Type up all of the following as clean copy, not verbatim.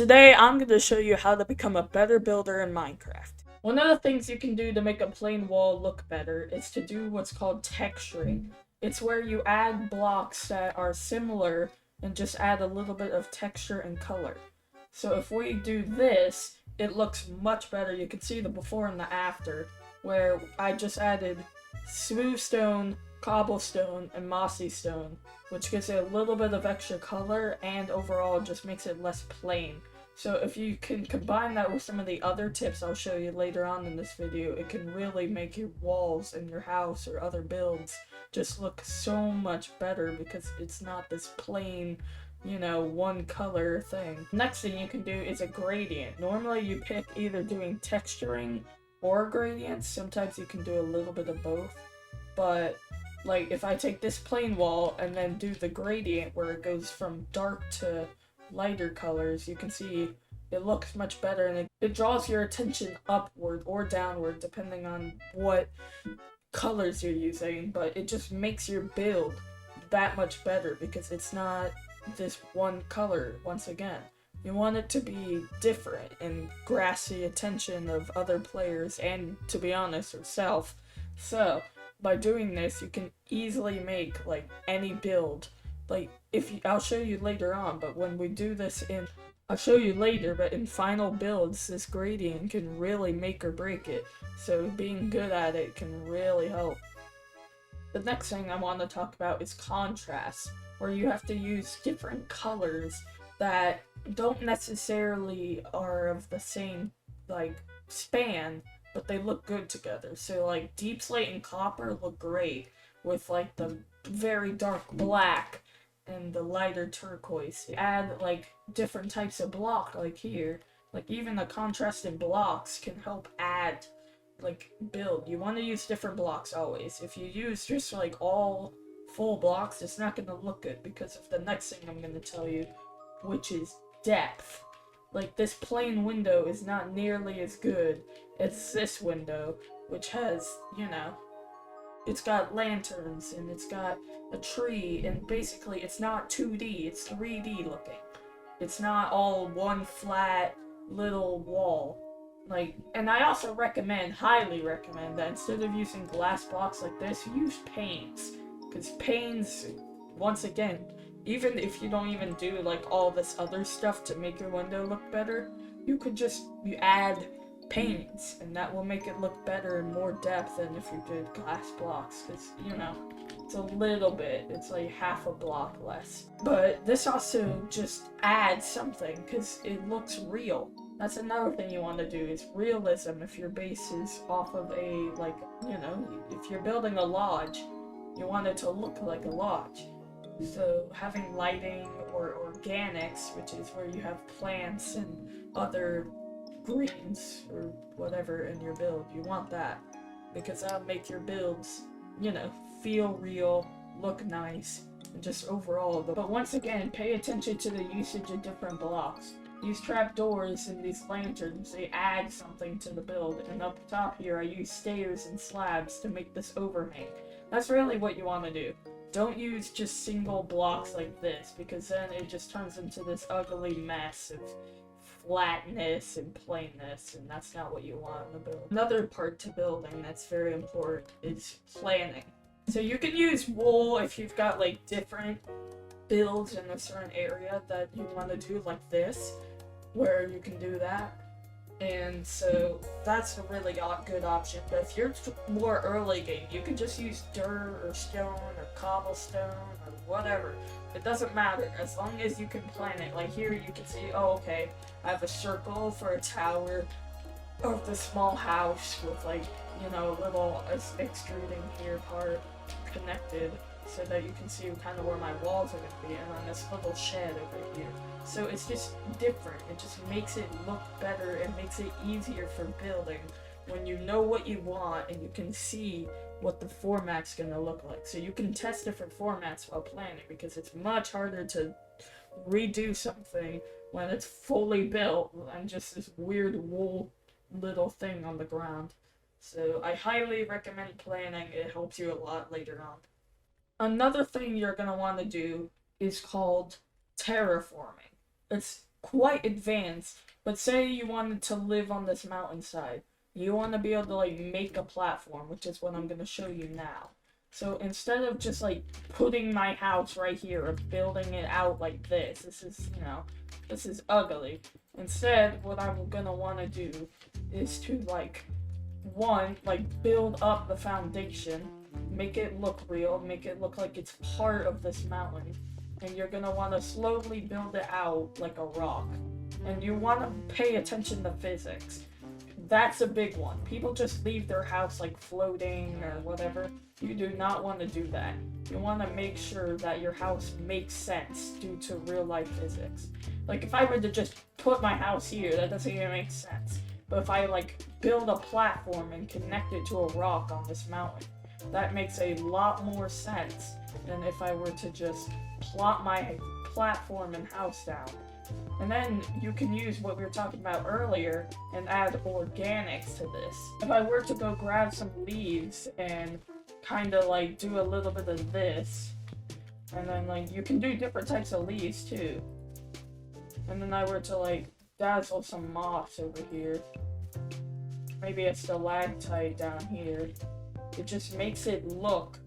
Today I'm going to show you how to become a better builder in Minecraft. One of the things you can do to make a plain wall look better is to do what's called texturing. It's where you add blocks that are similar and just add a little bit of texture and color. So if we do this, it looks much better. You can see the before and the after, where I just added smooth stone, cobblestone, and mossy stone, which gives it a little bit of extra color and overall just makes it less plain. So if you can combine that with some of the other tips I'll show you later on in this video, it can really make your walls in your house or other builds just look so much better because it's not this plain, one color thing. Next thing you can do is a gradient. Normally you pick either doing texturing or gradients. Sometimes you can do a little bit of both. But like if I take this plain wall and then do the gradient where it goes from dark to lighter colors, you can see it looks much better and it draws your attention upward or downward depending on what colors you're using, but it just makes your build that much better because it's not this one color once again. You want it to be different and grasp the attention of other players and, to be honest, yourself. So by doing this, you can easily make like any build. Like I'll show you later on, but when we do this I'll show you later, but in final builds, this gradient can really make or break it. So being good at it can really help. The next thing I want to talk about is contrast, where you have to use different colors that don't necessarily are of the same span, but they look good together. So like deep slate and copper look great with like the very dark black and the lighter turquoise. You add like different types of block like here, like even the contrasted blocks can help add build. You want to use different blocks always. If you use just like all full blocks, it's not going to look good because of the next thing I'm going to tell you, which is depth. Like this plain window is not nearly as good as this window, which has, it's got lanterns and it's got a tree, and basically it's not 2D, it's 3D looking. It's not all one flat little wall. And I also highly recommend that instead of using glass blocks like this, use panes. Because panes, once again, even if you don't even do like all this other stuff to make your window look better, you add panes, and that will make it look better and more depth than if you did glass blocks, because it's a little bit, it's like half a block less. But this also just adds something because it looks real. That's another thing you want to do, is realism. If your base is off of if you're building a lodge, you want it to look like a lodge. So having lighting or organics, which is where you have plants and other greens or whatever in your build, you want that because that'll make your builds, feel real, look nice, and just overall. But once again, pay attention to the usage of different blocks. Use trapdoors and these lanterns, they add something to the build, and up top here I use stairs and slabs to make this overhang. That's really what you want to do. Don't use just single blocks like this, because then it just turns into this ugly mess of flatness and plainness, and that's not what you want in the build. Another part to building that's very important is planning. So you can use wool if you've got like different builds in a certain area that you want to do, like this, where you can do that. And so that's a really good option. But if you're more early game, you can just use dirt or stone or cobblestone or whatever. It doesn't matter as long as you can plan it. Like here you can see, oh okay, I have a circle for a tower of the small house with little extruding here part connected so that you can see kind of where my walls are going to be, and then this little shed over here. So it's just different. It just makes it look better and makes it easier for building when you know what you want and you can see what the format's going to look like. So you can test different formats while planning, because it's much harder to redo something when it's fully built and just this weird wool little thing on the ground. So I highly recommend planning. It helps you a lot later on. Another thing you're going to want to do is called terraforming. It's quite advanced, but say you wanted to live on this mountainside. You want to be able to like make a platform, which is what I'm going to show you now. So instead of just like putting my house right here or building it out like this is, you know, this is ugly. Instead, what I'm going to want to do is to like, one, like build up the foundation, make it look real, make it look like it's part of this mountain. And you're going to want to slowly build it out like a rock. And you want to pay attention to physics. That's a big one. People just leave their house like floating or whatever. You do not want to do that. You want to make sure that your house makes sense due to real life physics. Like if I were to just put my house here, that doesn't even make sense. But if I like build a platform and connect it to a rock on this mountain, that makes a lot more sense than if I were to just plot my platform and house down. And then you can use what we were talking about earlier and add organics to this. If I were to go grab some leaves and kind of like do a little bit of this, and then like you can do different types of leaves too. And then I were to like dazzle some moss over here, maybe a stalactite down here, it just makes it look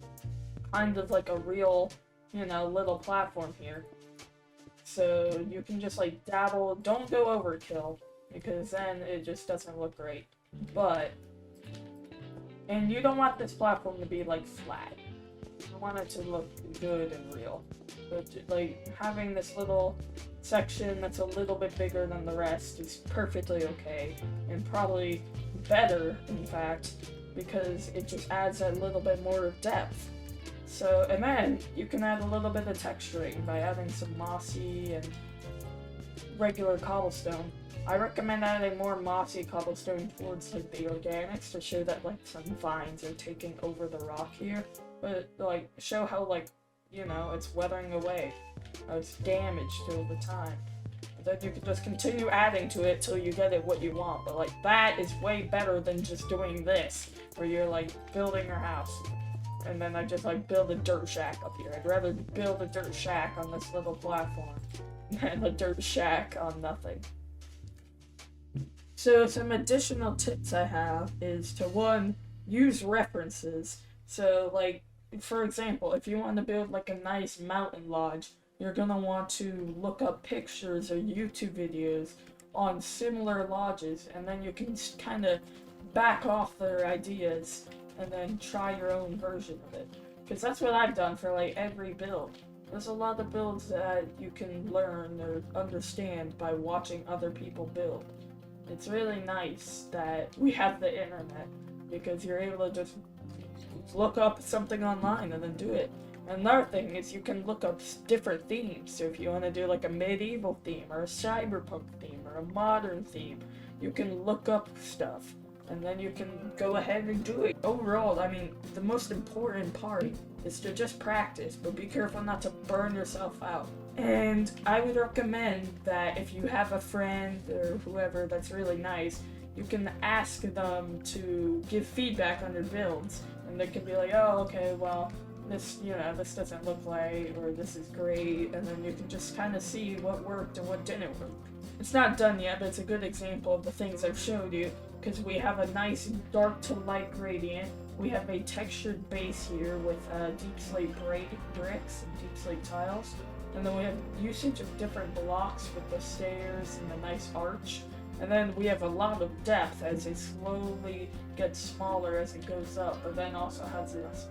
kind of like a real, you know, little platform here. So you can just like dabble, don't go overkill, because then it just doesn't look great. But, and you don't want this platform to be like flat. You want it to look good and real. But like having this little section that's a little bit bigger than the rest is perfectly okay, and probably better in fact, because it just adds a little bit more depth. So, and then you can add a little bit of texturing by adding some mossy and regular cobblestone. I recommend adding more mossy cobblestone towards like the organics to show that like some vines are taking over the rock here, but like show how like, you know, it's weathering away, how it's damaged over time. And then you can just continue adding to it till you get it what you want, but like that is way better than just doing this, where you're like building your house. And then I just like build a dirt shack up here. I'd rather build a dirt shack on this little platform than a dirt shack on nothing. So some additional tips I have is to, one, use references. So like, for example, if you want to build like a nice mountain lodge, you're gonna want to look up pictures or YouTube videos on similar lodges, and then you can kind of back off their ideas and then try your own version of it. Because that's what I've done for like every build. There's a lot of builds that you can learn or understand by watching other people build. It's really nice that we have the internet, because you're able to just look up something online and then do it. Another thing is you can look up different themes. So if you want to do like a medieval theme or a cyberpunk theme or a modern theme, you can look up stuff. And then you can go ahead and do it. Overall, I mean, the most important part is to just practice, but be careful not to burn yourself out. And I would recommend that if you have a friend or whoever that's really nice, you can ask them to give feedback on your builds. And they can be like, oh, okay, well, this, you know, this doesn't look right, or this is great. And then you can just kind of see what worked and what didn't work. It's not done yet, but it's a good example of the things I've showed you. Because we have a nice dark to light gradient. We have a textured base here with deep slate bricks and deep slate tiles. And then we have usage of different blocks with the stairs and the nice arch. And then we have a lot of depth as it slowly gets smaller as it goes up, but then also has this.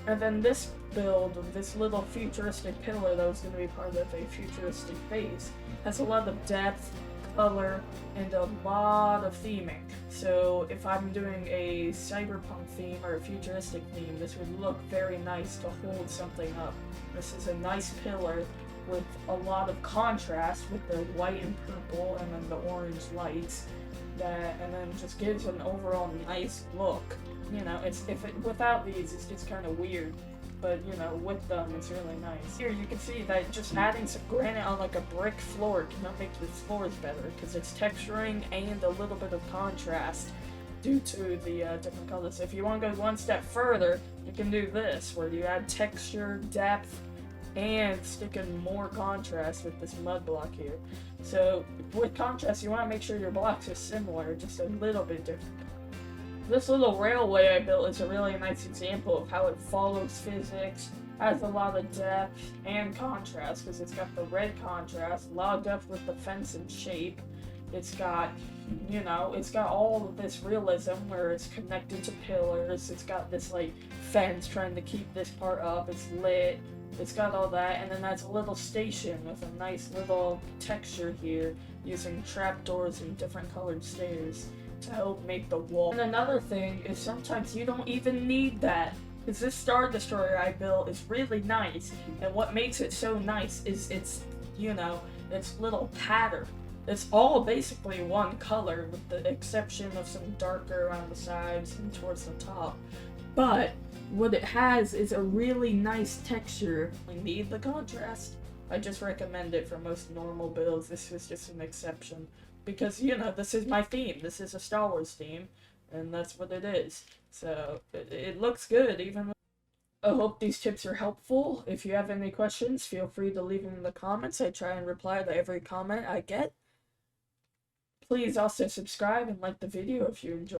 And then this build, this little futuristic pillar that was going to be part of a futuristic base, has a lot of depth, color, and a lot of theming. So if I'm doing a cyberpunk theme or a futuristic theme, this would look very nice to hold something up. This is a nice pillar with a lot of contrast with the white and purple and then the orange lights, and then just gives an overall nice look. You know, without these, it's just kind of weird. But, you know, with them, it's really nice. Here, you can see that just adding some granite on, like, a brick floor cannot make your floors better, because it's texturing and a little bit of contrast due to the different colors. If you want to go one step further, you can do this, where you add texture, depth, and sticking more contrast with this mud block here. So with contrast, you want to make sure your blocks are similar, just a little bit different. This little railway I built is a really nice example of how it follows physics, has a lot of depth and contrast, because it's got the red contrast, a lot of depth with the fence and shape. It's got, you know, it's got all of this realism where it's connected to pillars. It's got this, like, fence trying to keep this part up. It's lit. It's got all that, and then that's a little station with a nice little texture here using trapdoors and different colored stairs to help make the wall. And another thing is sometimes you don't even need that. Because this Star Destroyer I built is really nice, and what makes it so nice is its, you know, its little pattern. It's all basically one color with the exception of some darker around the sides and towards the top. But what it has is a really nice texture. We need the contrast. I just recommend it for most normal builds. This was just an exception. Because, you know, this is my theme. This is a Star Wars theme. And that's what it is. So, it looks good, even though I hope these tips are helpful. If you have any questions, feel free to leave them in the comments. I try and reply to every comment I get. Please also subscribe and like the video if you enjoy.